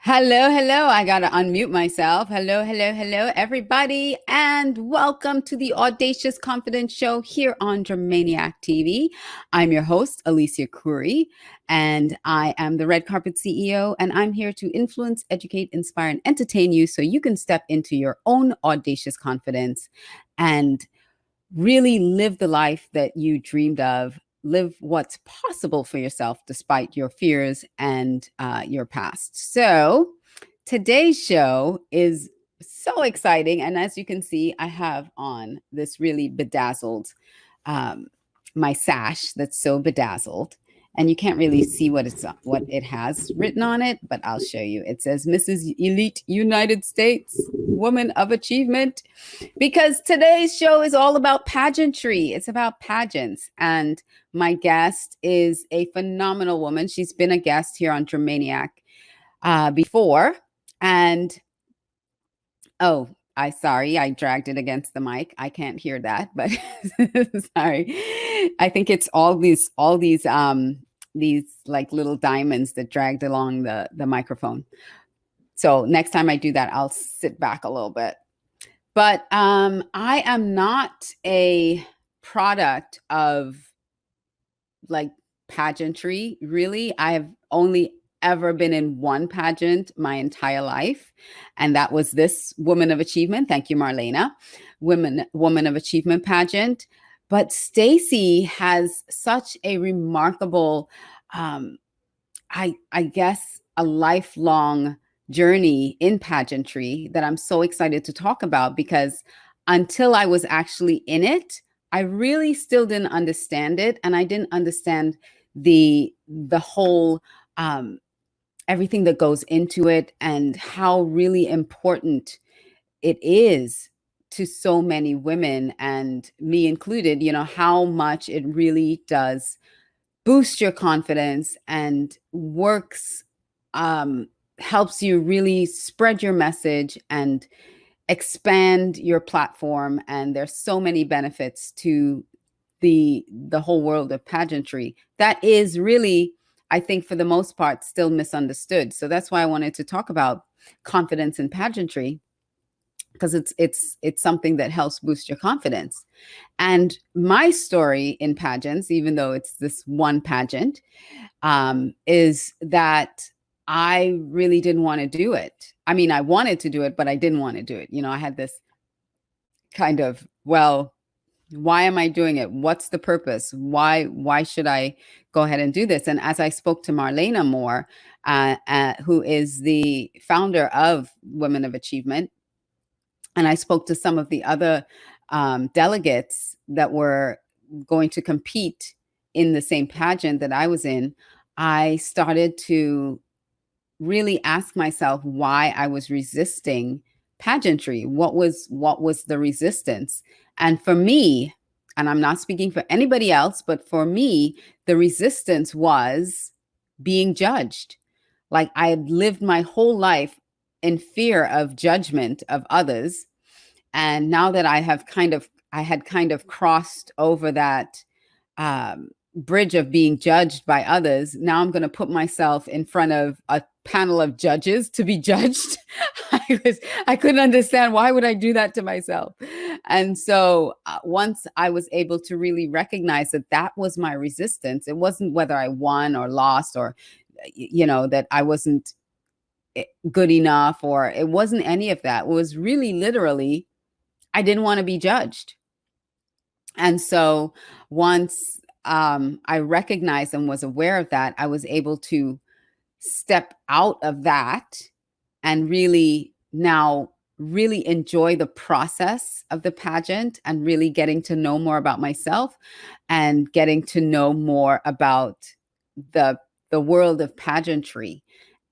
Hello, hello. I got to unmute myself. Hello, hello, hello, everybody. And welcome to the Audacious Confidence Show here on Germaniac TV. I'm your host, Alicia Curry, and I am the Red Carpet CEO. And I'm here to influence, educate, inspire, and entertain you so you can step into your own audacious confidence and really live the life that you dreamed of. Live what's possible for yourself despite your fears and your past. So, today's show is so exciting. And as you can see, I have on this really bedazzled, um, my sash that's so bedazzled. And you can't really see what it has written on it, but I'll show you. It says Mrs. Elite United States Woman of Achievement, because today's show is all about pageantry. It's about pageants. And my guest is a phenomenal woman. She's been a guest here on Germaniac before. And I dragged it against the mic. I can't hear that, but sorry. I think it's all these like little diamonds that dragged along the microphone. So next time I do that, I'll sit back a little bit. But I am not a product of like pageantry, really. I have only ever been in one pageant my entire life, and that was this Woman of Achievement. Thank you, Marlena. Woman of Achievement pageant. But Stacey has such a remarkable, I guess, a lifelong journey in pageantry that I'm so excited to talk about, because until I was actually in it, I really still didn't understand it, and I didn't understand the whole everything that goes into it and how really important it is to so many women, and me included, how much it really does boost your confidence and works, helps you really spread your message and expand your platform. And there's so many benefits to the whole world of pageantry that is really, I think, for the most part, still misunderstood. So that's why I wanted to talk about confidence in pageantry, because it's something that helps boost your confidence. And my story in pageants, even though it's this one pageant, is that I really didn't want to do it. I mean, I wanted to do it, but I didn't want to do it. I had this kind of, well, why am I doing it? What's the purpose? Why should I go ahead and do this? And as I spoke to Marlena Moore, who is the founder of Women of Achievement, and I spoke to some of the other delegates that were going to compete in the same pageant that I was in, I started to really ask myself why I was resisting pageantry. What was the resistance? And for me, and I'm not speaking for anybody else, but for me, the resistance was being judged. Like, I had lived my whole life in fear of judgment of others. And now that I had kind of crossed over that bridge of being judged by others, now I'm going to put myself in front of a panel of judges to be judged. I couldn't understand, why would I do that to myself? And so once I was able to really recognize that was my resistance, it wasn't whether I won or lost, or that I wasn't good enough, or it wasn't any of that. It was really literally, I didn't want to be judged. And so once I recognized and was aware of that, I was able to step out of that and really enjoy the process of the pageant, and really getting to know more about myself and getting to know more about the world of pageantry.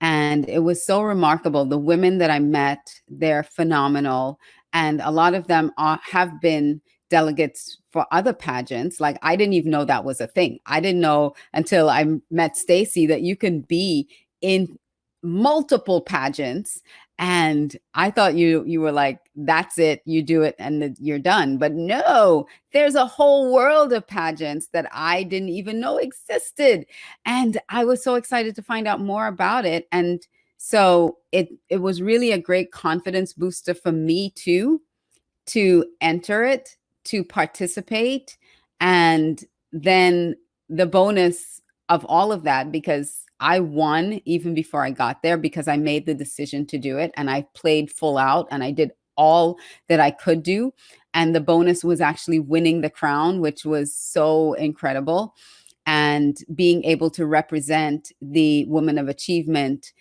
And it was so remarkable. The women that I met, they're phenomenal. And a lot of them have been delegates for other pageants. Like, I didn't even know that was a thing. I didn't know until I met Stacey that you can be in multiple pageants. And I thought you were like, that's it, you do it and you're done. But no, there's a whole world of pageants that I didn't even know existed. And I was so excited to find out more about it and So it was really a great confidence booster for me too, to enter it, to participate. And then the bonus of all of that, because I won even before I got there, because I made the decision to do it and I played full out and I did all that I could do. And the bonus was actually winning the crown, which was so incredible. And being able to represent the Women of Achievement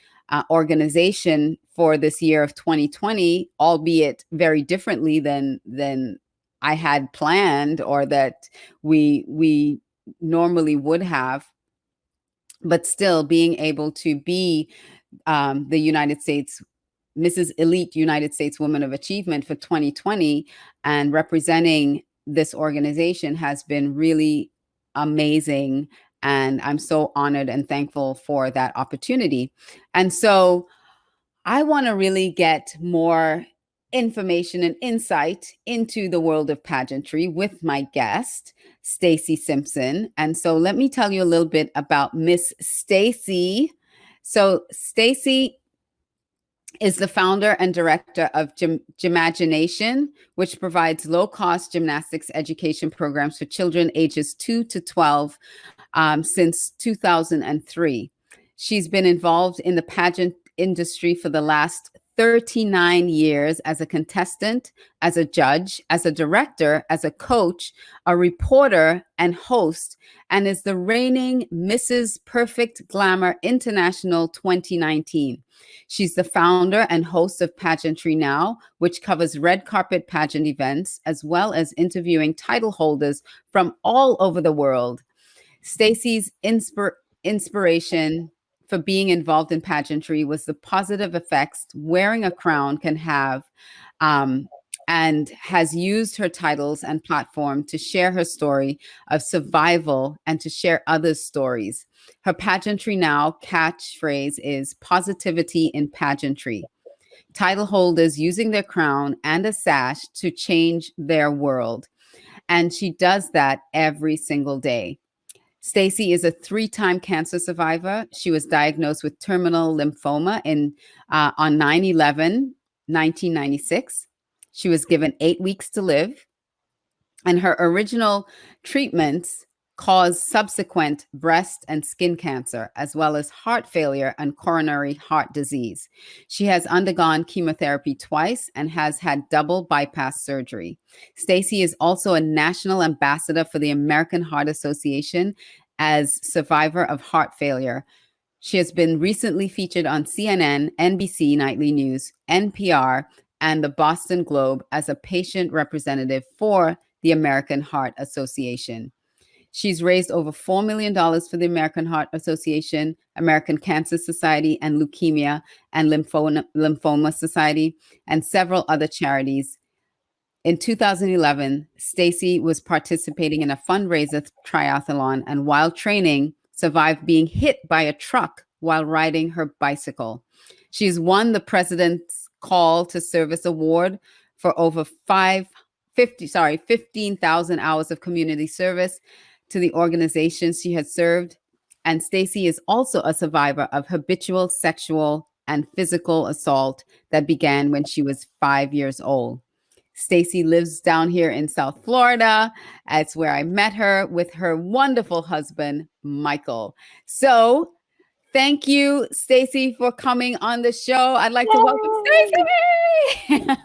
organization for this year of 2020, albeit very differently than I had planned or that we normally would have, but still being able to be the United States Mrs. Elite United States Woman of Achievement for 2020 and representing this organization has been really amazing. And I'm so honored and thankful for that opportunity. And so I want to really get more information and insight into the world of pageantry with my guest, Stayc Simpson. And so let me tell you a little bit about Miss Stayc. So Stayc is the founder and director of Gymagination, which provides low-cost gymnastics education programs for children ages 2 to 12 since 2003. She's been involved in the pageant industry for the last 39 years as a contestant, as a judge, as a director, as a coach, a reporter, and host, and is the reigning Mrs. Perfect Glamour International 2019. She's the founder and host of Pageantry Now, which covers red carpet pageant events, as well as interviewing title holders from all over the world. Stayc's inspiration for being involved in pageantry was the positive effects wearing a crown can have, and has used her titles and platform to share her story of survival and to share others' stories. Her Pageantry Now catchphrase is positivity in pageantry. Title holders using their crown and a sash to change their world. And she does that every single day. Stayc is a 3-time cancer survivor. She was diagnosed with terminal lymphoma on 9/11, 1996. She was given 8 weeks to live, and her original treatments caused subsequent breast and skin cancer, as well as heart failure and coronary heart disease. She has undergone chemotherapy twice and has had double bypass surgery. Stayc is also a national ambassador for the American Heart Association as survivor of heart failure. She has been recently featured on CNN, NBC Nightly News, NPR, and the Boston Globe as a patient representative for the American Heart Association. She's raised over $4 million for the American Heart Association, American Cancer Society, and Leukemia and Lymphoma Society, and several other charities. In 2011, Stayc was participating in a fundraiser triathlon and while training, survived being hit by a truck while riding her bicycle. She's won the President's Call to Service Award for over 15,000 hours of community service to the organizations she has served. And Stayc is also a survivor of habitual sexual and physical assault that began when she was 5 years old. Stayc lives down here in South Florida. That's where I met her with her wonderful husband, Michael. So thank you, Stayc, for coming on the show. I'd like to welcome Stayc.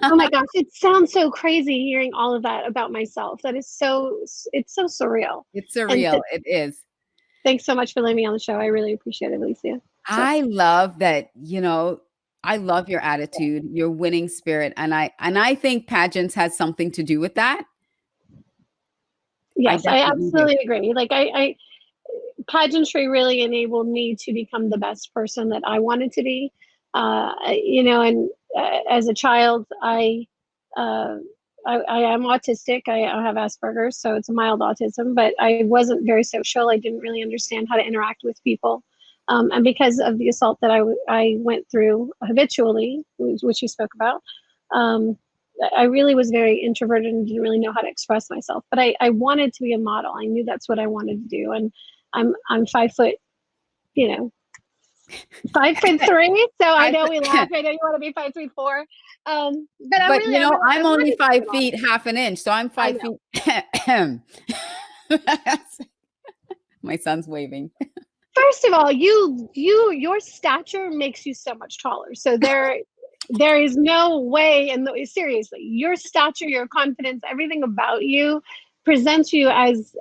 Oh my gosh, it sounds so crazy hearing all of that about myself. It's so surreal. It's surreal. It is. Thanks so much for letting me on the show. I really appreciate it, Alicia. I love that, I love your attitude, your winning spirit. And I think pageants has something to do with that. Yes, I absolutely agree. Like I pageantry really enabled me to become the best person that I wanted to be. And as a child, I am autistic. I have Asperger's, so it's a mild autism, but I wasn't very social. I didn't really understand how to interact with people. And because of the assault that I went through habitually, which you spoke about, I really was very introverted and didn't really know how to express myself. But I wanted to be a model. I knew that's what I wanted to do. And I'm 5 foot, 5'3". So I know we laugh. But I know you want to be 5'4". But I'm really, you know, I'm I'm only ready to 5 feet, half an inch. So I'm I 5 know. feet. My son's waving. First of all, your stature makes you so much taller. So there is no way, and seriously, your stature, your confidence, everything about you presents you as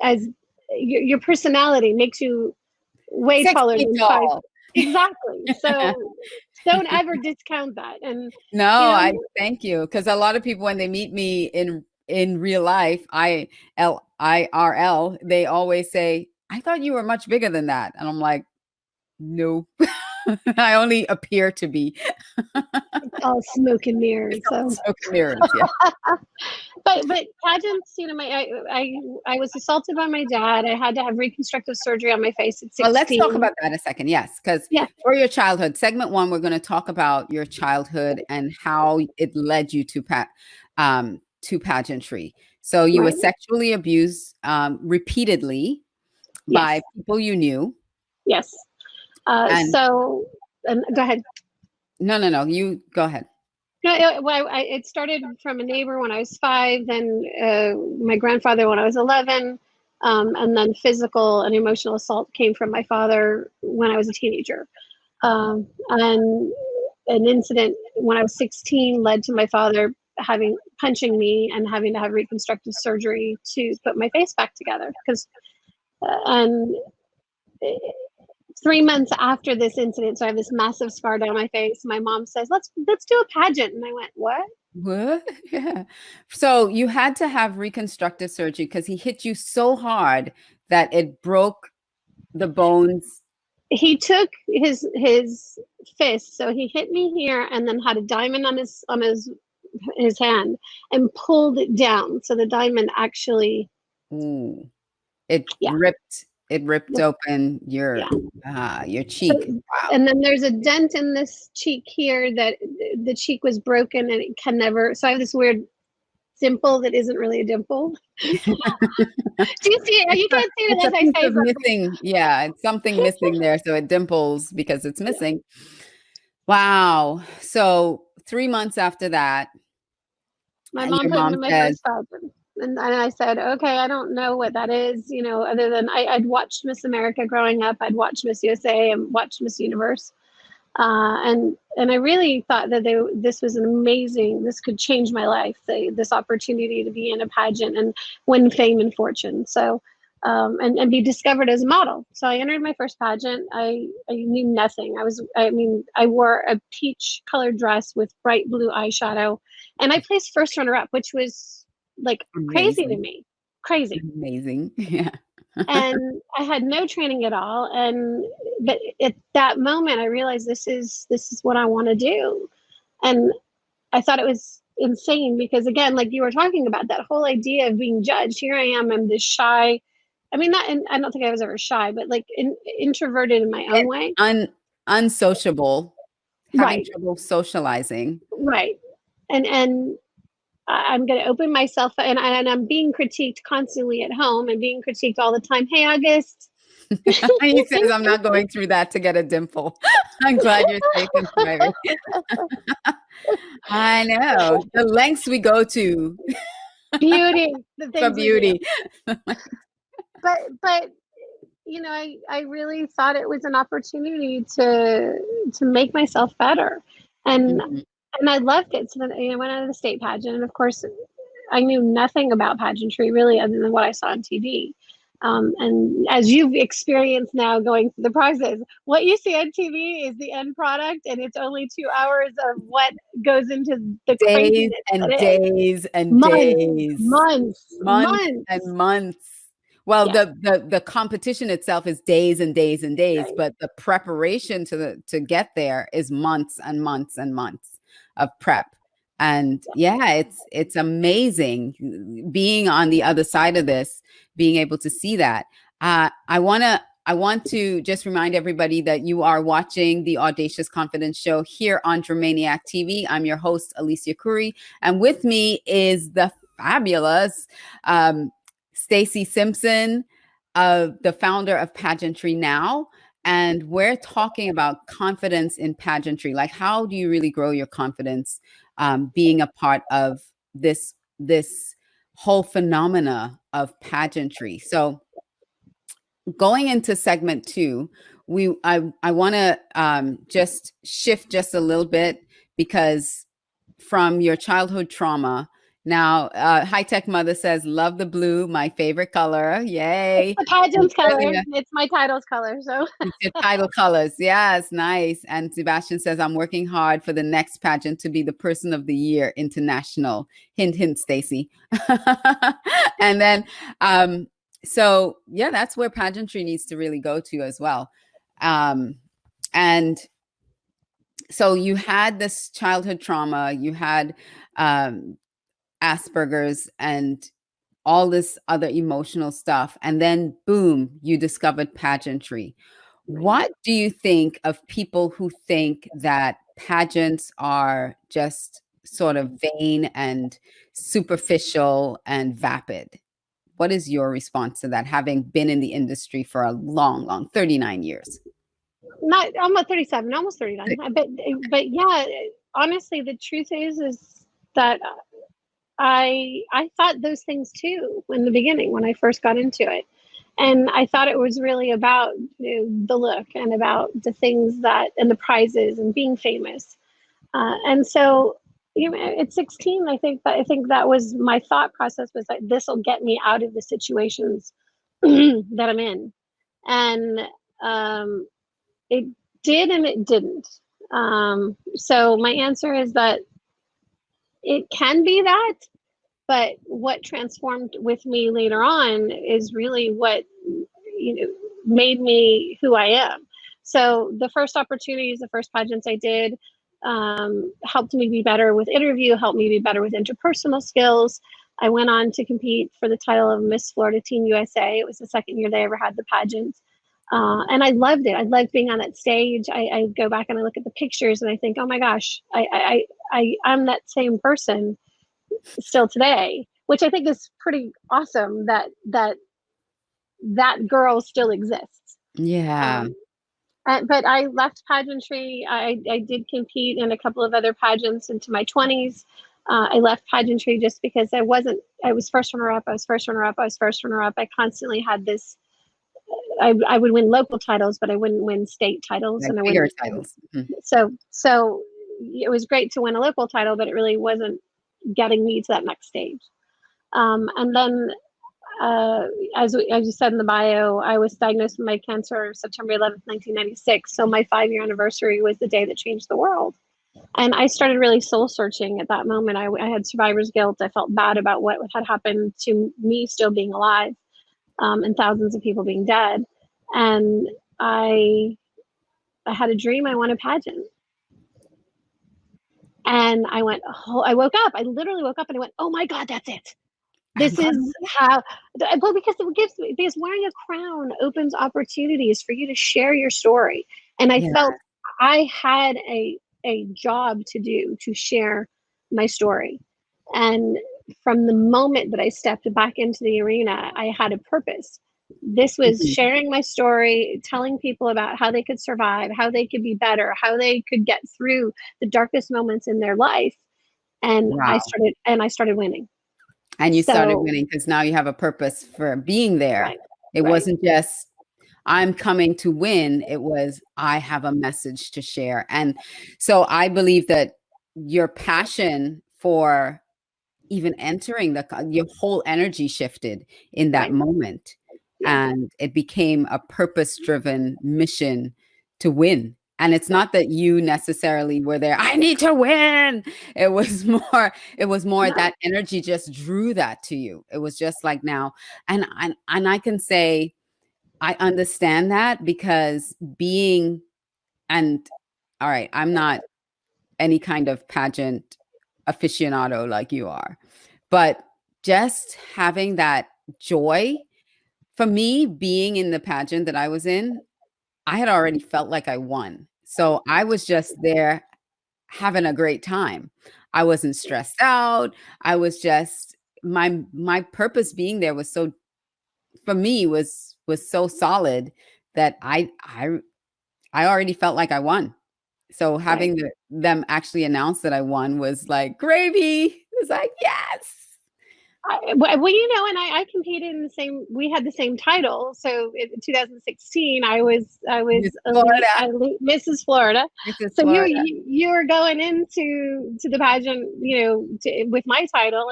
your personality makes you way Six taller feet than five. tall. Exactly. So don't ever discount that. And No, you know, I thank you. Because a lot of people, when they meet me in real life, IRL, they always say, "I thought you were much bigger than that," and I'm like, "No, I only appear to be." it's all smoke and mirrors. It's all So smoke and mirrors. Yeah. but pageants, you know, I was assaulted by my dad. I had to have reconstructive surgery on my face at Well, let's talk 16. about that a second. Yes, because Yeah, for your childhood, segment one, we're going to talk about your childhood and how it led you to pageantry. So you were right. sexually abused repeatedly Yes. by people you knew, Yes. and So go ahead. no, you go ahead. No, well, it started from a neighbor when I was 5, then my grandfather when I was 11, and then physical and emotional assault came from my father when I was a teenager. And an incident when I was 16 led to my father having punching me and having to have reconstructive surgery to put my face back together. Because and 3 months after this incident, so I have this massive scar down my face. My mom says, "Let's do a pageant," and I went, "What?" What? Yeah. So you had to have reconstructive surgery because he hit you so hard that it broke the bones. He took his fist, so he hit me here, and then had a diamond on his hand, and pulled it down. So the diamond actually, Ooh, it yeah, ripped. It ripped open yeah. your So, cheek. Wow. and then there's a dent in this cheek here that the cheek was broken, and it can never. So I have this weird dimple that isn't really a dimple. Do you see it? You can't see it It's a unless I piece say of something. missing. Yeah, it's something missing there. So it dimples because it's Yeah. missing. Wow. So 3 months after that, My mom your put me mom in my said, first pageant. And I said, okay, I don't know what that is, you know, other than I'd watched Miss America growing up. I'd watched Miss USA and watched Miss Universe. And I really thought that this was an amazing, this could change my life, this opportunity to be in a pageant and win fame and fortune. So, and be discovered as a model. So I entered my first pageant. I knew nothing. I mean, I wore a peach colored dress with bright blue eyeshadow, and I placed first runner up, which was like crazy to amazing, me, crazy. amazing. Yeah. And I had no training at all. And but at that moment, I realized this is what I want to do. And I thought it was insane because, again, like you were talking about, that whole idea of being judged. Here I am, I'm this shy. I mean, not. And I don't think I was ever shy, but like introverted in my own And way. unsociable, having Right, trouble socializing. right. And I'm going to open myself, and I'm being critiqued constantly at home and being critiqued all the time. Hey, August. He says, I'm not going through that to get a dimple. I'm glad you're safe and private. I know the lengths we go to Beauty, the for things we do. beauty. But you know, I really thought it was an opportunity to make myself better, and Mhm. and I loved it. So then, I went out of the state pageant, and of course, I knew nothing about pageantry really, other than what I saw on TV. And as you've experienced now, going through the process, what you see on TV is the end product, and it's only 2 hours of what goes into the Days craziness and that is days and months, days, months, months and months. months. Well, Yeah, the competition itself is days and days and days, right. but the preparation to get there is months and months and months of prep. And yeah, it's amazing being on the other side of this, being able to see that. I want to just remind everybody that you are watching the Audacious Confidence Show here on Dramaniac TV. I'm your host, Alicia Curry, and with me is the fabulous Stayc Simpson, the founder of Pageantry Now, And we're talking about confidence in pageantry. Like, how do you really grow your confidence being a part of this whole phenomena of pageantry? So going into segment 2, I want to just shift just a little bit, because from your childhood trauma. Now, High Tech Mother says, love the blue, my favorite color. Yay. The pageant's color. It's my title's color. So it's your title colors. Yes, nice. And Sebastian says, I'm working hard for the next pageant to be the person of the year international. Hint, hint, Stacy. And then, so yeah, that's where pageantry needs to really go to as well. And so you had this childhood trauma, you had Asperger's and all this other emotional stuff. And then boom, you discovered pageantry. What do you think of people who think that pageants are just sort of vain and superficial and vapid? What is your response to that, having been in the industry for a long 39 years? I'm at 37, almost 39. But yeah, honestly, the truth is that I thought those things too in the beginning when I first got into it. And I thought it was really about, the look and about the things that, and the prizes and being famous. And so, at 16, I think that was my thought process, was like, this will get me out of the situations that I'm in. And it did and it didn't. So my answer is that it can be that, but what transformed with me later on is really what made me who I am. So the first opportunities, the first pageants I did, helped me be better with interview, helped me be better with interpersonal skills. I went on to compete for the title of Miss Florida Teen USA. It was the second year they ever had the pageant. And I loved it. I loved being on that stage. I go back and I look at the pictures and I think, oh my gosh, I'm that same person still today, which I think is pretty awesome that girl still exists. Yeah. But I left pageantry. I did compete in a couple of other pageants into my 20s. I left pageantry just because I was first runner up. I was first runner up. I was first runner up. I constantly had this, I would win local titles, but I wouldn't win state titles. Like and I bigger wouldn't. titles. Mm-hmm. So it was great to win a local title, but it really wasn't getting me to that next stage. And then, as you said in the bio, I was diagnosed with my cancer September 11th, 1996. So my 5-year anniversary was the day that changed the world. And I started really soul searching at that moment. I had survivor's guilt. I felt bad about what had happened to me still being alive, and thousands of people being dead. And I had a dream. I won a pageant. And I went, oh, I woke up. I literally woke up and I went, oh my God, that's it. This is how, well, because because wearing a crown opens opportunities for you to share your story. And I felt I had a job to do to share my story. And from the moment that I stepped back into the arena, I had a purpose. This was sharing my story, telling people about how they could survive, how they could be better, how they could get through the darkest moments in their life. And I started winning. And you started winning because now you have a purpose for being there. Right, it wasn't just, I'm coming to win. It was, I have a message to share. And so I believe that your passion for even entering your whole energy shifted in that moment. And it became a purpose-driven mission to win. And it's not that you necessarily were there, I need to win. It was more that energy just drew that to you. It was just like now. And I can say, I understand that, because all right, I'm not any kind of pageant aficionado like you are, but just having that joy, for me, being in the pageant that I was in, I had already felt like I won. So I was just there having a great time. I wasn't stressed out. I was just, my purpose being there was so, for me, was so solid that I already felt like I won. So Right. having them actually announce that I won was like gravy. It was like, yes. Well, you know, and I competed in the same. We had the same title. So in 2016, I was Miss Florida. Mrs. Florida. Mrs. So Florida. you were going into the pageant, you know, with my title,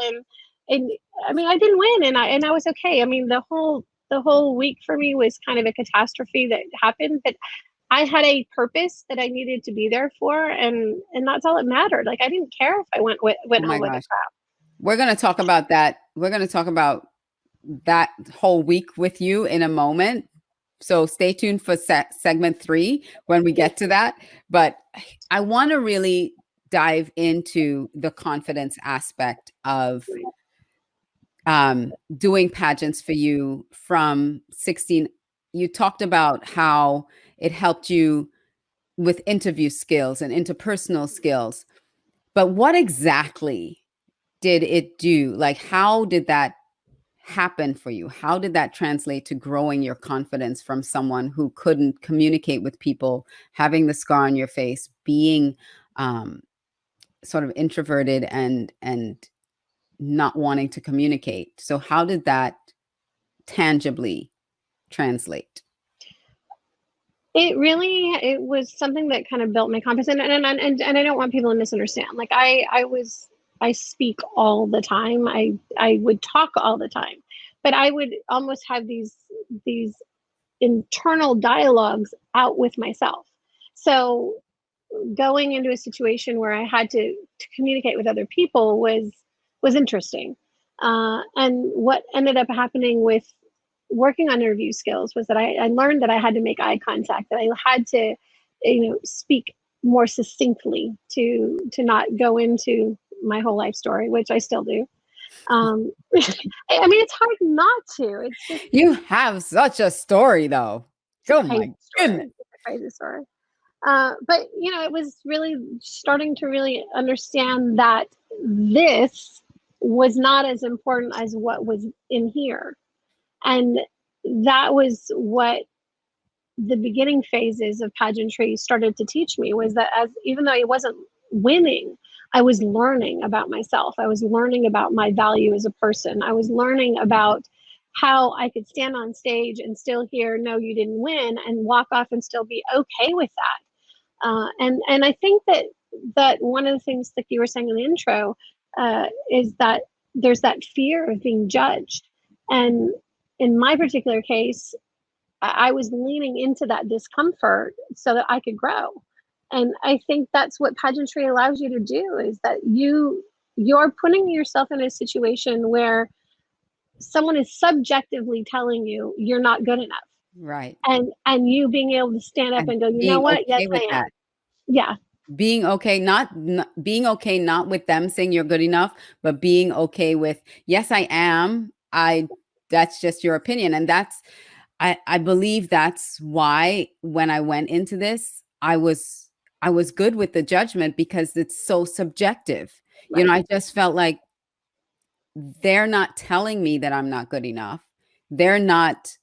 and I mean I didn't win, and I was okay. I mean the whole week for me was kind of a catastrophe that happened, but I had a purpose that I needed to be there for, and that's all that mattered. Like I didn't care if I Oh went my home with a gosh. crap. We're going to talk about that. We're going to talk about that whole week with you in a moment. So stay tuned for segment 3 when we get to that. But I want to really dive into the confidence aspect of doing pageants for you from 16. You talked about how it helped you with interview skills and interpersonal skills. But what exactly did it do? Like, how did that happen for you? How did that translate to growing your confidence from someone who couldn't communicate with people, having the scar on your face, being um, sort of introverted and not wanting to communicate? So how did that tangibly translate? It was something that kind of built my confidence, and I don't want people to misunderstand. Like I speak all the time. I would talk all the time, but I would almost have these internal dialogues out with myself. So going into a situation where I had to communicate with other people was interesting. And what ended up happening with working on interview skills was that I learned that I had to make eye contact, that I had to, speak more succinctly to not go into my whole life story, which I still do. I mean, it's hard not to. It's just You have such a story, though. it's a Oh crazy my story. goodness. It's a crazy story. But it was really starting to really understand that this was not as important as what was in here, and that was what the beginning phases of pageantry started to teach me, was that as even though I wasn't winning, I was learning about myself. I was learning about my value as a person. I was learning about how I could stand on stage and still hear, no, you didn't win, and walk off and still be okay with that. And I think that one of the things, like you were saying in the intro, is that there's that fear of being judged. And in my particular case, I was leaning into that discomfort so that I could grow. And I think that's what pageantry allows you to do, is that you're putting yourself in a situation where someone is subjectively telling you you're not good enough. Right. And you being able to stand up And and go, you know being what? Yes, okay with I am. that. Yeah. Being okay, not being okay, not with them saying you're good enough, but being okay with, yes, I am. That's just your opinion. And I believe that's why when I went into this, I was good with the judgment because it's so subjective. Right. I just felt like they're not telling me that I'm not good enough. They're not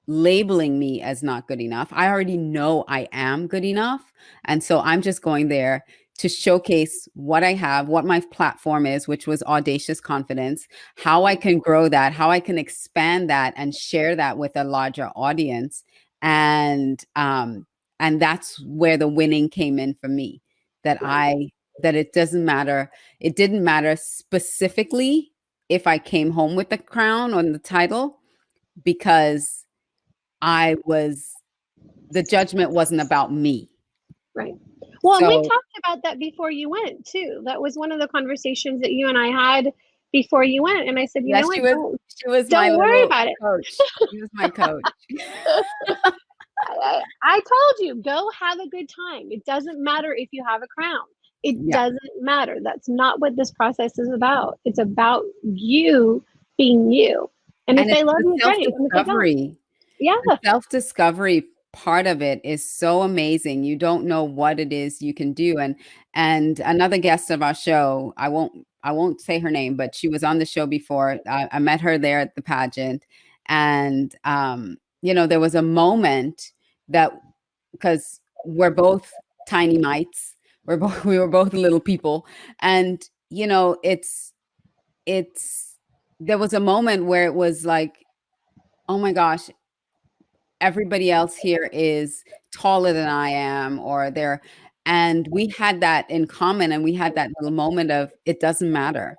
labeling me as not good enough. I already know I am good enough. And so I'm just going there to showcase what I have, what my platform is, which was Audacious Confidence, how I can grow that, how I can expand that and share that with a larger audience. And that's where the winning came in for me. That it doesn't matter. It didn't matter specifically if I came home with the crown or the title, because the judgment wasn't about me. Right. Well, and we So talked about that before you went too. That was one of the conversations that you and I had before you went. And I said, you yeah, know what? she was my Don't worry little about it. coach. She was my coach. I told you, go have a good time. It doesn't matter if you have a crown. It Yeah. doesn't matter. That's not what this process is about. It's about you being you. And if And they it's love the you, great. And if they don't, self-discovery. yeah, The self-discovery part of it is so amazing. You don't know what it is you can do. And another guest of our show, I won't say her name, but she was on the show before. I met her there at the pageant. And there was a moment that because we're both tiny mites. We were both little people. And, you know, there was a moment where it was like, oh my gosh, everybody else here is taller than I am, or they're, and we had that in common. And we had that little moment of, it doesn't matter.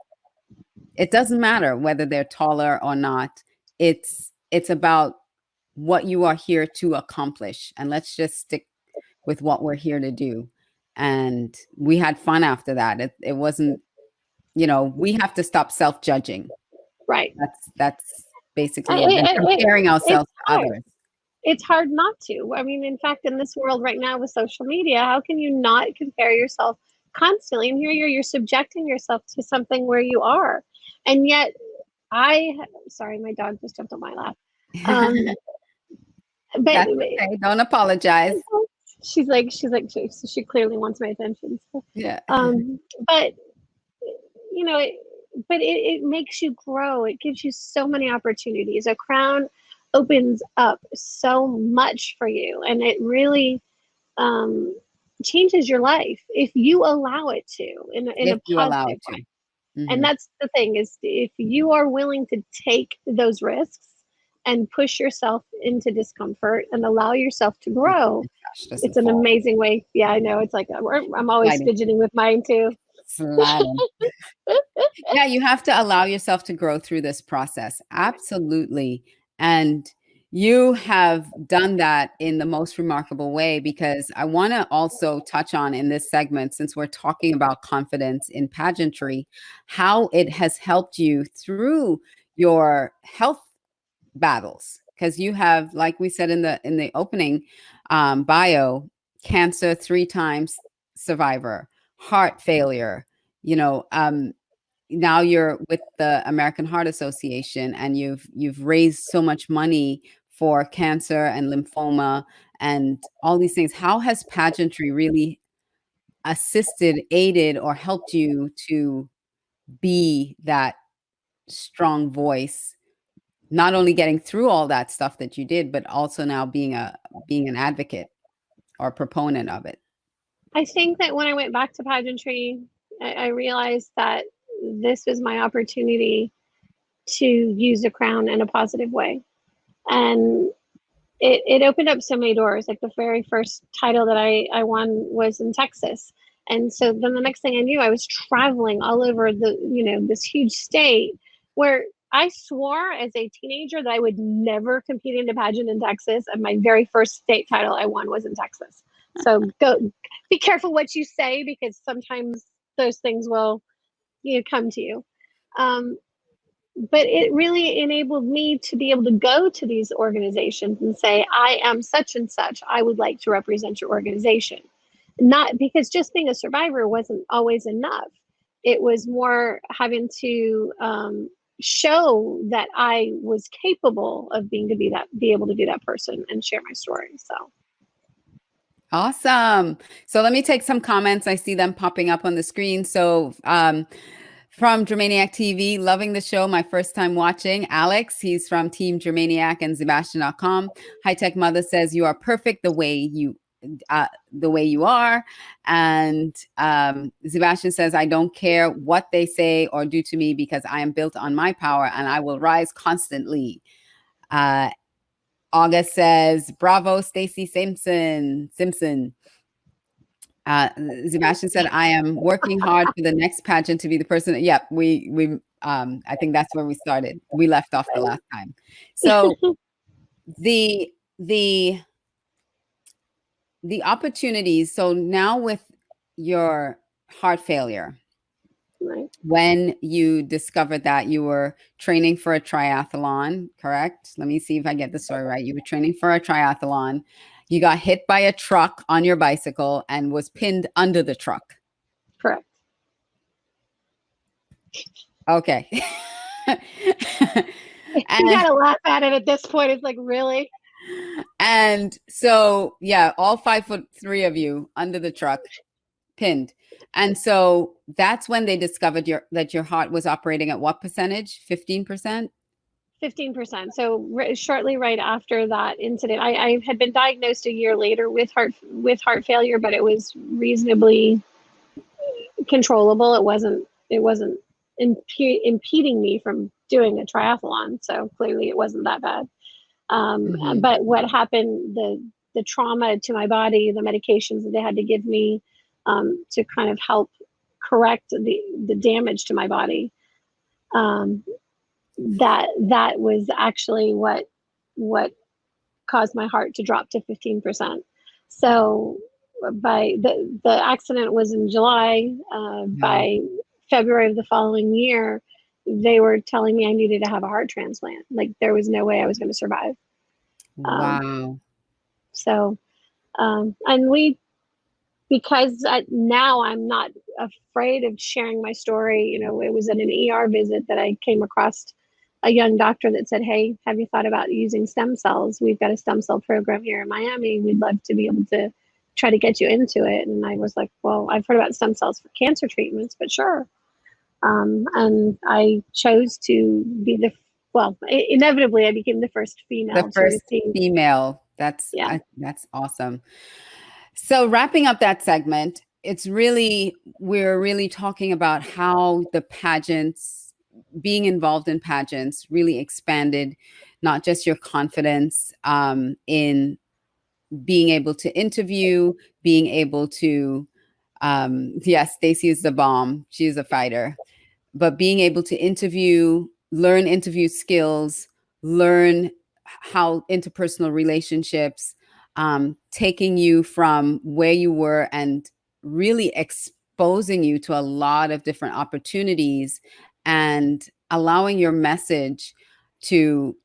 It doesn't matter whether they're taller or not. It's about what you are here to accomplish. And let's just stick with what we're here to do. And we had fun after that. It wasn't, you know, we have to stop self-judging. Right. That's basically it. And It, comparing ourselves it's to hard. others. It's hard not to. I mean, in fact, in this world right now with social media, how can you not compare yourself constantly? And here you're subjecting yourself to something where you are. And yet sorry, my dog just jumped on my lap. But That's okay. Don't apologize. she clearly wants my attention. So, Yeah. but you know, it makes you grow. It gives you so many opportunities. A crown opens up so much for you, and it really changes your life if you allow it to, in If a you allow positive it to. way. And Mm-hmm. that's the thing, is if you are willing to take those risks and push yourself into discomfort and allow yourself to grow, Gosh, it's an amazing way. Yeah, I know. It's like I'm always sliding. fidgeting with mine too. Sliding. Yeah, you have to allow yourself to grow through this process. Absolutely. And you have done that in the most remarkable way, because I want to also touch on in this segment, since we're talking about confidence in pageantry, how it has helped you through your health battles. Because you have, like we said in the opening bio, cancer 3 times survivor, heart failure, you know, now you're with the American Heart Association, and you've raised so much money for cancer and lymphoma and all these things. How has pageantry really assisted, aided, or helped you to be that strong voice, not only getting through all that stuff that you did, but also now being an advocate or proponent of it? I think that when I went back to pageantry, I realized that this was my opportunity to use a crown in a positive way. And it opened up so many doors. Like the very first title that I won was in Texas. And so then the next thing I knew, I was traveling all over this huge state where I swore as a teenager that I would never compete in a pageant in Texas. And my very first state title I won was in Texas. So be careful what you say, because sometimes those things will come to you. But it really enabled me to be able to go to these organizations and say, I am such and such. I would like to represent your organization. Not because just being a survivor wasn't always enough. It was more having to show that I was capable of be able to be that person and share my story. So. Awesome. So let me take some comments. I see them popping up on the screen. So from Germaniac TV, loving the show, my first time watching. Alex, he's from Team Germaniac and Sebastian.com. High Tech Mother says, you are perfect the way you are. And Sebastian says, I don't care what they say or do to me, because I am built on my power and I will rise constantly. August says, bravo, Stayc Simpson. Sebastian said, I am working hard for the next pageant to be the person. Yep, I think that's where we started. We left off the last time. So the opportunities. So now with your heart failure, Right. when you discovered that you were training for a triathlon, correct? Let me see if I get the story right. You were training for a triathlon. You got hit by a truck on your bicycle and was pinned under the truck. Correct. Okay. You gotta laugh at it at this point. It's like, really? And so, yeah, all 5'3" of you under the truck, pinned. And so that's when they discovered that your heart was operating at what percentage? 15%? 15%. So shortly right after that incident, I had been diagnosed a year later with heart failure, but it was reasonably controllable. It wasn't impeding me from doing a triathlon. So clearly it wasn't that bad. But what happened, the trauma to my body, the medications that they had to give me to kind of help correct the damage to my body, that was actually what caused my heart to drop to 15%. So by the accident was in July. By February of the following year, they were telling me I needed to have a heart transplant. Like there was no way I was going to survive. Wow. So, and because now I'm not afraid of sharing my story. You know, it was at an ER visit that I came across a young doctor that said, "Hey, have you thought about using stem cells? We've got a stem cell program here in Miami. We'd love to be able to try to get you into it." And I was like, "Well, I've heard about stem cells for cancer treatments, but sure." And I chose to be inevitably I became the first female The to first receive. female. That's awesome. So wrapping up that segment, we're really talking about how the pageants, being involved in pageants, really expanded not just your confidence in being able to interview, being able to, yes, Stacey is the bomb. She is a fighter. But being able to interview, learn interview skills, learn how interpersonal relationships, taking you from where you were and really exposing you to a lot of different opportunities and allowing your message to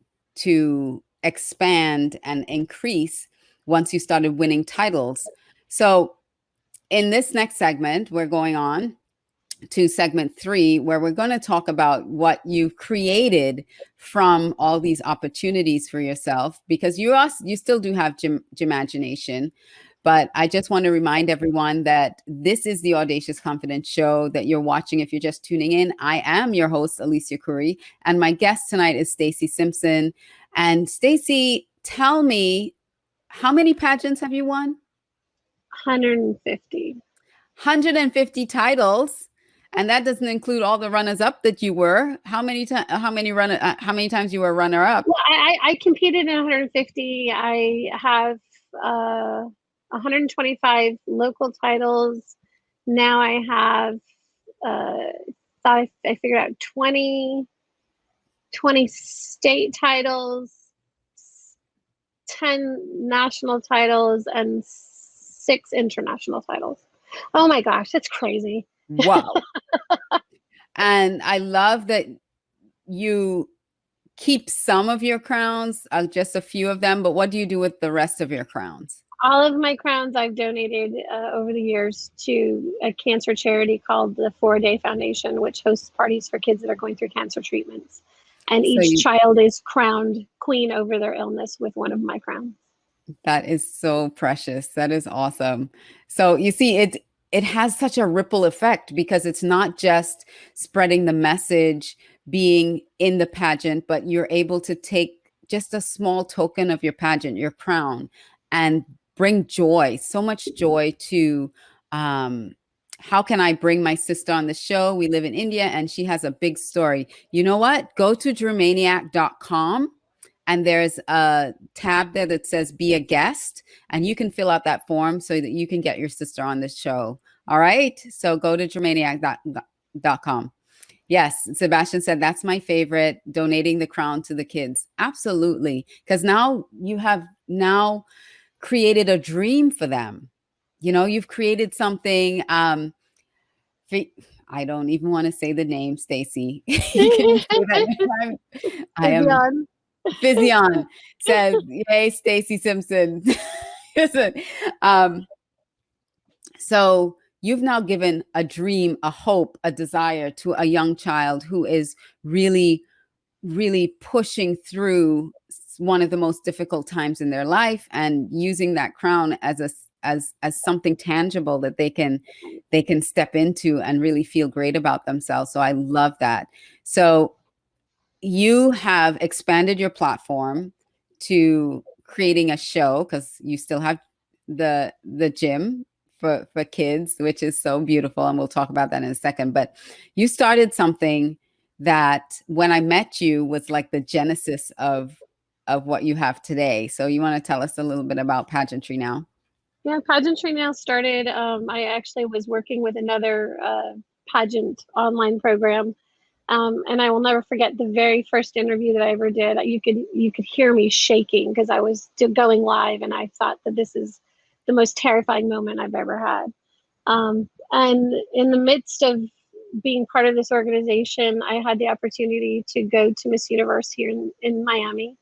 expand and increase once you started winning titles. So in this next segment, we're going on to segment 3, where we're going to talk about what you created from all these opportunities for yourself, because you still do have imagination. But I just want to remind everyone that this is the Audacious Confidence Show that you're watching. If you're just tuning in, I am your host, Alicia Curry, and my guest tonight is Stayc Simpson. And Stacey, tell me, how many pageants have you won? 150. 150 titles. And that doesn't include all the runners up that you were. How many times you were runner up? Well, I competed in 150. I have 125 local titles. Now I have I figured out 20 state titles, 10 national titles, and 6 international titles. Oh my gosh, that's crazy. Wow. And I love that you keep some of your crowns, just a few of them, but what do you do with the rest of your crowns? All of my crowns I've donated over the years to a cancer charity called the 4-Day Foundation, which hosts parties for kids that are going through cancer treatments. And each child is crowned queen over their illness with one of my crowns. That is so precious. That is awesome. So you see, it has such a ripple effect, because it's not just spreading the message, being in the pageant, but you're able to take just a small token of your pageant, your crown, and bring joy, so much joy to, how can I bring my sister on the show? We live in India and she has a big story. You know what? Go to dramaniac.com. And there's a tab there that says be a guest, and you can fill out that form so that you can get your sister on this show. All right. So go to dramaniac.com. Yes. Sebastian said, that's my favorite, donating the crown to the kids. Absolutely. Because now you have created a dream for them. You know, you've created something. I don't even want to say the name, Stacey. You can say that. I am. Vision says, "Yay, Stayc Simpson." So you've now given a dream, a hope, a desire to a young child who is really, really pushing through one of the most difficult times in their life, and using that crown as something tangible that they can step into and really feel great about themselves. So I love that. So you have expanded your platform to creating a show, because you still have the gym for kids, which is so beautiful, and we'll talk about that in a second. But you started something that, when I met you, was like the genesis of what you have today. So you want to tell us a little bit about Pageantry Now? Yeah, Pageantry Now started. I actually was working with another pageant online program, and I will never forget the very first interview that I ever did. You could hear me shaking because I was going live, and I thought that this is the most terrifying moment I've ever had. And in the midst of being part of this organization, I had the opportunity to go to Miss Universe here in Miami,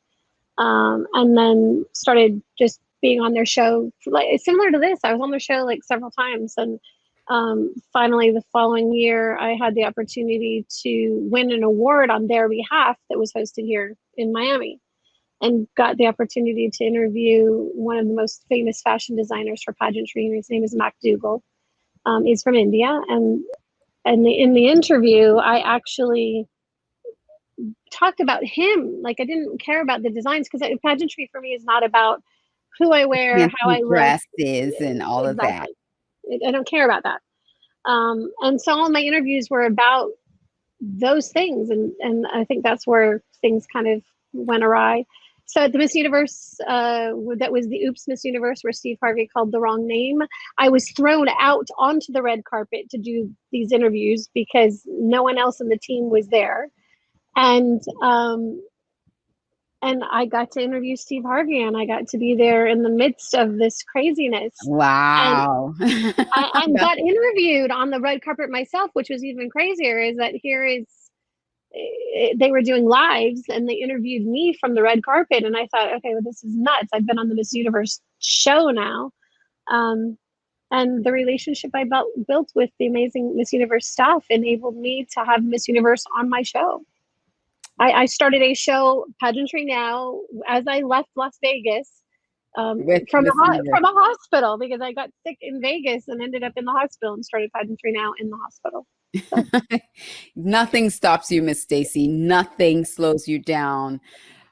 and then started just being on their show. Like, similar to this, I was on their show like several times, and finally the following year I had the opportunity to win an award on their behalf that was hosted here in Miami, and got the opportunity to interview one of the most famous fashion designers for pageantry, and his name is Mac Dougal. He's from India, and in the interview I actually talked about him. Like, I didn't care about the designs, because pageantry for me is not about who I wear, how I Fancy look. dresses and all of that. Exactly. I don't care about that. And so all my interviews were about those things, and I think that's where things kind of went awry. So at the Miss Universe, that was the Oops Miss Universe, where Steve Harvey called the wrong name, I was thrown out onto the red carpet to do these interviews because no one else in the team was there. And I got to interview Steve Harvey, and I got to be there in the midst of this craziness. And Wow. I got interviewed on the red carpet myself, which was even crazier. Is that they were doing lives, and they interviewed me from the red carpet, and I thought, okay, well, this is nuts. I've been on the Miss Universe show now. And the relationship I built with the amazing Miss Universe staff enabled me to have Miss Universe on my show. I started a show, Pageantry Now, as I left Las Vegas, from a hospital, because I got sick in Vegas and ended up in the hospital, and started Pageantry Now in the hospital. So. Nothing stops you, Miss Stacy. Nothing slows you down.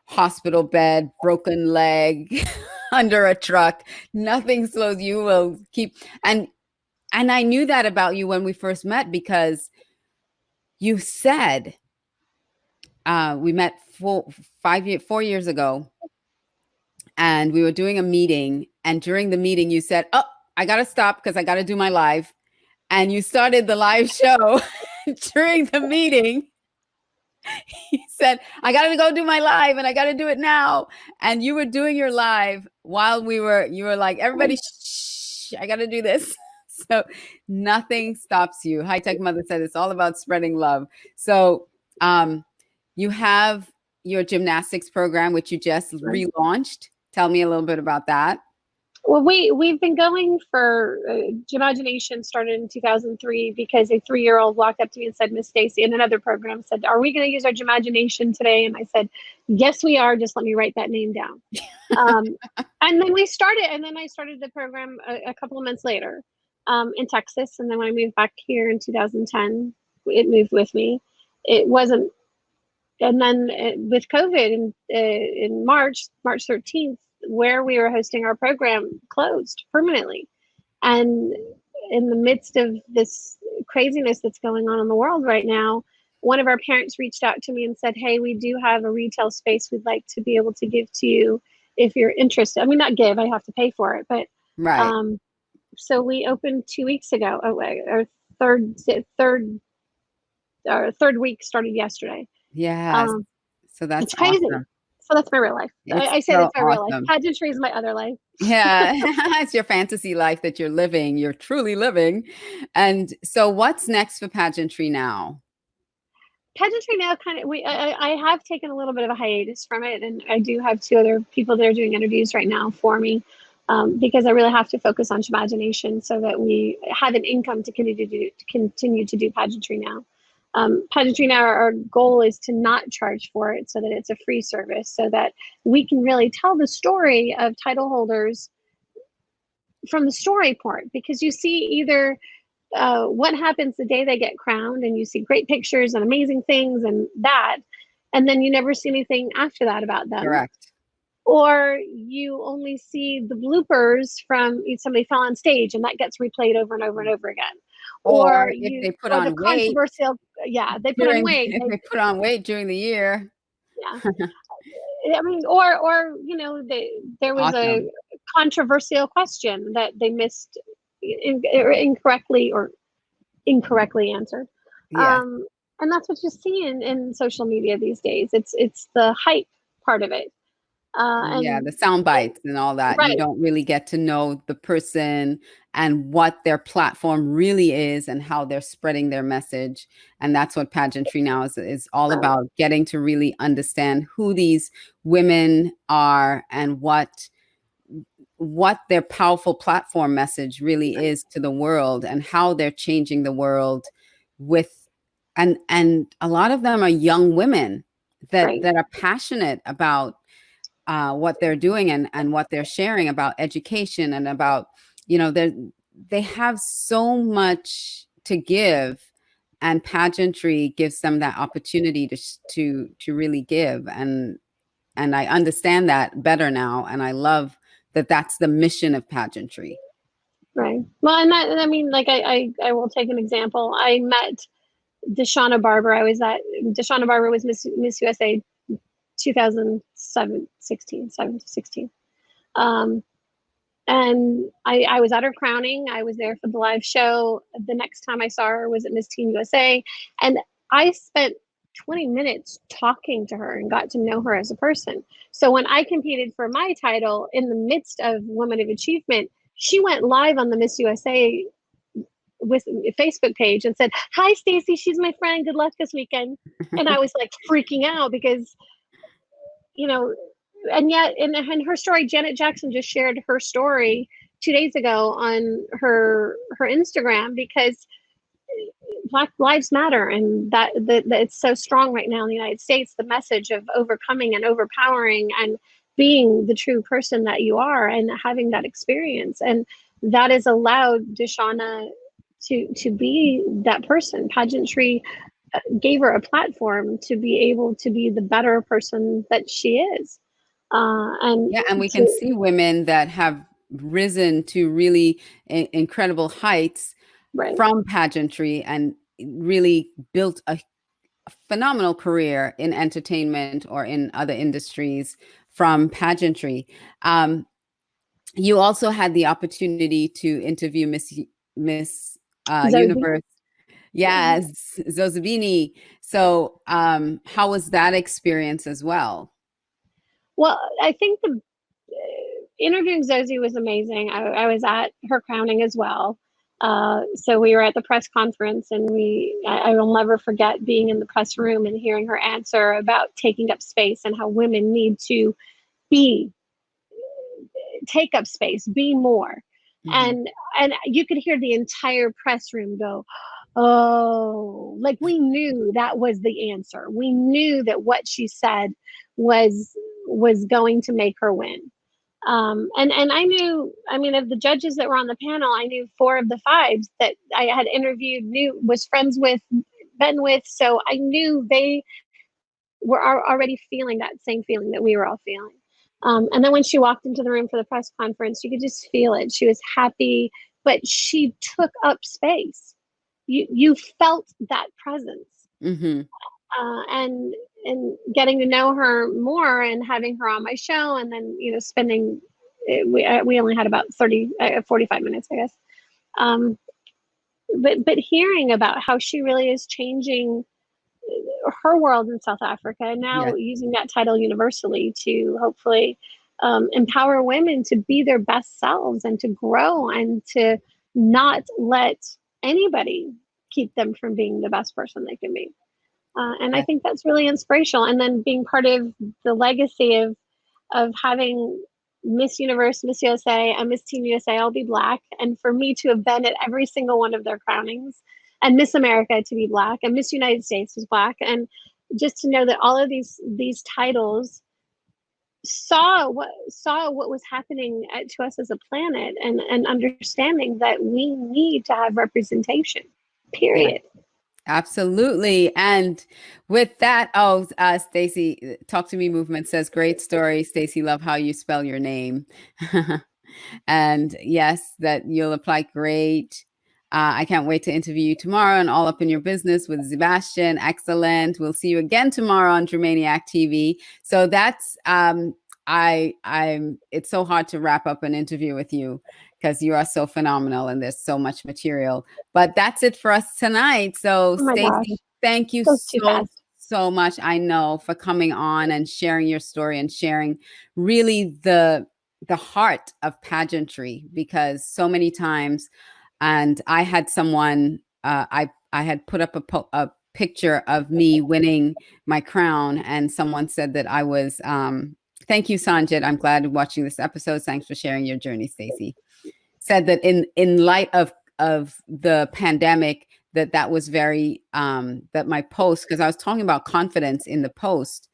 Hospital bed, broken leg, under a truck. Nothing slows you. Will keep. And I knew that about you when we first met, because you said, we met 4 years ago, and we were doing a meeting, and during the meeting you said, oh, I gotta stop because I gotta do my live. And you started the live show during the meeting. He said, I gotta go do my live, and I gotta do it now. And you were doing your live while you were like, everybody shh, I gotta do this. So nothing stops you. High Tech Mother said it's all about spreading love. So you have your gymnastics program, which you just relaunched. Tell me a little bit about that. Well, we've been going for Gymmagination started in 2003, because a 3-year-old walked up to me and said, Miss Stacy, in another program, said, are we going to use our Gymmagination today? And I said, yes, we are. Just let me write that name down. And then I started the program a couple of months later, in Texas. And then when I moved back here in 2010, it moved with me. It wasn't. And then with COVID in March 13th, where we were hosting our program closed permanently. And in the midst of this craziness that's going on in the world right now, one of our parents reached out to me and said, hey, we do have a retail space we'd like to be able to give to you if you're interested. I mean, not give, I have to pay for it. But right. So we opened 2 weeks ago. Our third week started yesterday. Yes. So that's it's crazy. awesome. So that's my real life. I say so that's my real awesome. life. Pageantry is my other life. Yeah, it's your fantasy life that you're living. You're truly living. And so what's next for Pageantry Now? Pageantry Now, kind of, I have taken a little bit of a hiatus from it, and I do have 2 other people that are doing interviews right now for me, because I really have to focus on Gymmagination so that we have an income to continue to do Pageantry Now. Pageantry Now, our goal is to not charge for it, so that it's a free service, so that we can really tell the story of title holders from the story part, because you see either what happens the day they get crowned, and you see great pictures and amazing things and that, and then you never see anything after that about them. Correct. Or you only see the bloopers from somebody fell on stage and that gets replayed over and over and over again. Or if they put Or the on weight controversial, yeah, they put on during, weight. if they put on weight during the year. Yeah. I mean, or there was a Awesome. controversial question that they missed incorrectly or incorrectly answered. Yes. And that's what you see in social media these days. It's the hype part of it. Yeah, the And sound bites and all that. You right, don't really get to know the person and what their platform really is and how they're spreading their message. And that's what pageantry now is all right, about, getting to really understand who these women are and what their powerful platform message really right, is to the world, and how they're changing the world with, and a lot of them are young women right, that are passionate about what they're doing, and what they're sharing about education, and about, they have so much to give, and pageantry gives them that opportunity to really give, and I understand that better now, and I love that that's the mission of pageantry. right. Well, and I mean, like I will take an example. I met Deshauna Barber. Deshauna Barber was Miss USA 2007, 16, 7 to 16. Um, and I was at her crowning. I was there for the live show. The next time I saw her was at Miss Teen USA. And I spent 20 minutes talking to her and got to know her as a person. So when I competed for my title in the midst of Women of Achievement, she went live on the Miss USA with a Facebook page and said, "Hi, Stacy, she's my friend. Good luck this weekend." And I was like freaking out because, you know, and yet in her story, Janet Jackson just shared her story 2 days ago on her Instagram, because Black Lives Matter, and that it's so strong right now in the United States, the message of overcoming and overpowering and being the true person that you are and having that experience. And that has allowed Deshauna to be that person. Pageantry gave her a platform to be able to be the better person that she is. And Yeah, and we can to see women that have risen to really incredible heights right, from pageantry, and really built a phenomenal career in entertainment or in other industries from pageantry. You also had the opportunity to interview Miss Zoe. Universe. Yeah. Yes, Zozabini. So, how was that experience as well? Well, I think the interviewing Zoe was amazing. I was at her crowning as well. So we were at the press conference, and I will never forget being in the press room and hearing her answer about taking up space and how women need to be take up space, be more. Mhm. And you could hear the entire press room go, "Oh," like we knew that was the answer. We knew that what she said was going to make her win. And I knew, I mean, of the judges that were on the panel, I knew 4 of the 5 that I had interviewed, was friends with, been with. So I knew they were already feeling that same feeling that we were all feeling. And then when she walked into the room for the press conference, you could just feel it. She was happy, but she took up space. You felt that presence, Mhm. and getting to know her more and having her on my show, and then spending we only had about 45 minutes, I guess. Um, but hearing about how she really is changing her world in South Africa, and now Yes. using that title universally to hopefully empower women to be their best selves and to grow and to not let anybody keep them from being the best person they can be. And I Yes. think that's really inspirational. And then being part of the legacy of having Miss Universe, Miss USA, and Miss Teen USA all be Black, and for me to have been at every single one of their crownings, and Miss America to be Black, and Miss United States was Black, and just to know that all of these titles saw what was happening to us as a planet, and understanding that we need to have representation. Yes. Period. Absolutely. And with that, Stacy, Talk to Me Movement says, great story. Stacy, love how you spell your name. And yes, that you'll apply great. I can't wait to interview you tomorrow and All Up in Your Business with Sebastian. Excellent. We'll see you again tomorrow on Dramaniac TV. So that's it's so hard to wrap up an interview with you because you are so phenomenal and there's so much material. But that's it for us tonight. So Oh my gosh. Stacy, thank you so much. I know, for coming on and sharing your story and sharing really the heart of pageantry, because so many times, and I had someone, I had put up a picture of me winning my crown, and someone said that I was, thank you, Sanjit. I'm glad you're watching this episode. Thanks for sharing your journey, Stacy. Said that in light of the pandemic, that was very, that my post, because I was talking about confidence in the post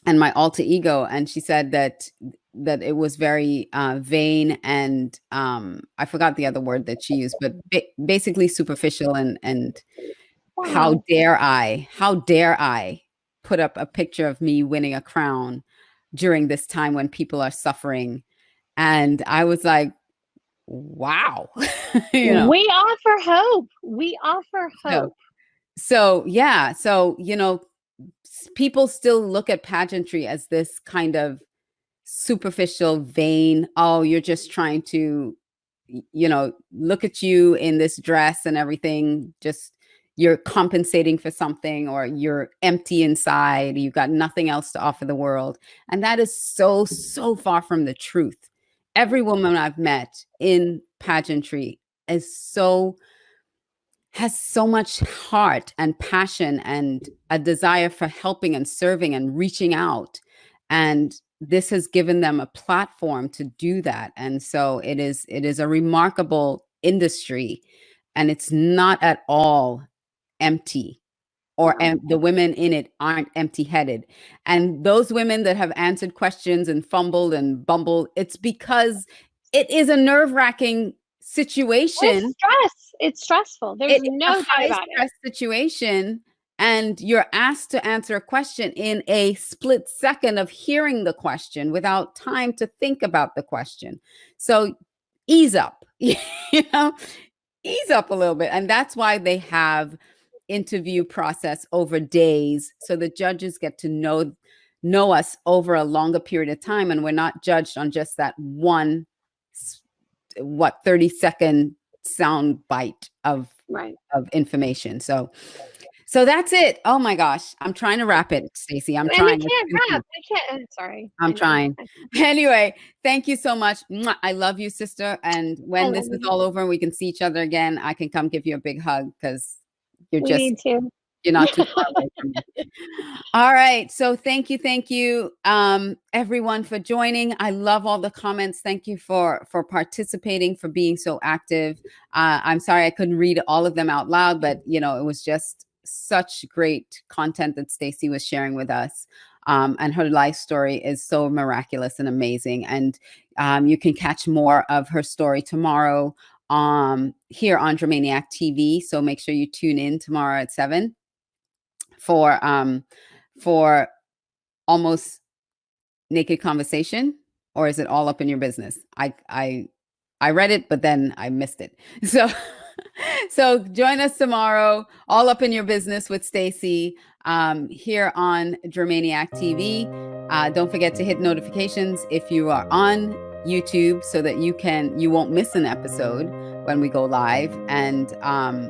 and my alter ego, and she said that it was very vain and I forgot the other word that she used, but basically superficial and wow. How dare I put up a picture of me winning a crown during this time when people are suffering? And I was like, wow. We offer hope. We offer hope. So yeah. So, people still look at pageantry as this kind of superficial, vain, oh, you're just trying to, look at you in this dress and everything, just you're compensating for something, or you're empty inside, you've got nothing else to offer the world. And that is so far from the truth. Every woman I've met in pageantry has so much heart and passion and a desire for helping and serving and reaching out. And this has given them a platform to do that. And so it is a remarkable industry, and it's not at all empty, or the women in it aren't empty-headed. And those women that have answered questions and fumbled and bumbled, it's because it is a nerve-wracking situation. It's stressful. There's no doubt about it. Stress situation, and you're asked to answer a question in a split second of hearing the question without time to think about the question. So ease up, ease up a little bit. And that's why they have interview process over days, so the judges get to know us over a longer period of time, and we're not judged on just that one 30-second sound bite of information. So that's it. Oh my gosh, I'm trying to wrap it, Stacy. I'm trying. I can't wrap. I can't. Sorry. I'm trying. Anyway, thank you so much. I love you, sister. And when this is all over and we can see each other again, I can come give you a big hug, because you're not too far away from me. All right. So thank you, everyone, for joining. I love all the comments. Thank you for participating, for being so active. I'm sorry I couldn't read all of them out loud, but it was just such great content that Stacy was sharing with us. And her life story is so miraculous and amazing. And you can catch more of her story tomorrow here on Dramaniac TV. So make sure you tune in tomorrow at 7 for Almost Naked Conversation, or is it All Up in Your Business? I read it, but then I missed it. So join us tomorrow, All Up in Your Business with Stacy, here on Dramaniac TV. Don't forget to hit notifications if you are on YouTube, so that you won't miss an episode when we go live. And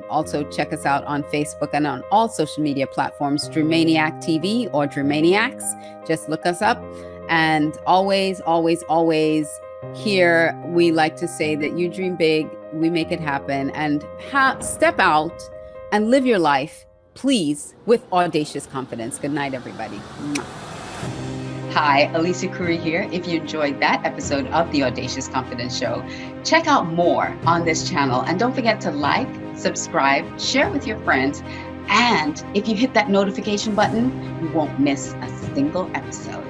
also check us out on Facebook and on all social media platforms, Dramaniac TV or Dramaniacs. Just look us up. And always, always, always, here we like to say that you dream big, we make it happen, and step out and live your life, please, with audacious confidence. Good night, everybody. Hi, Alicia Curry here. If you enjoyed that episode of the Audacious Confidence Show, check out more on this channel. And don't forget to like, subscribe, share with your friends. And if you hit that notification button, you won't miss a single episode.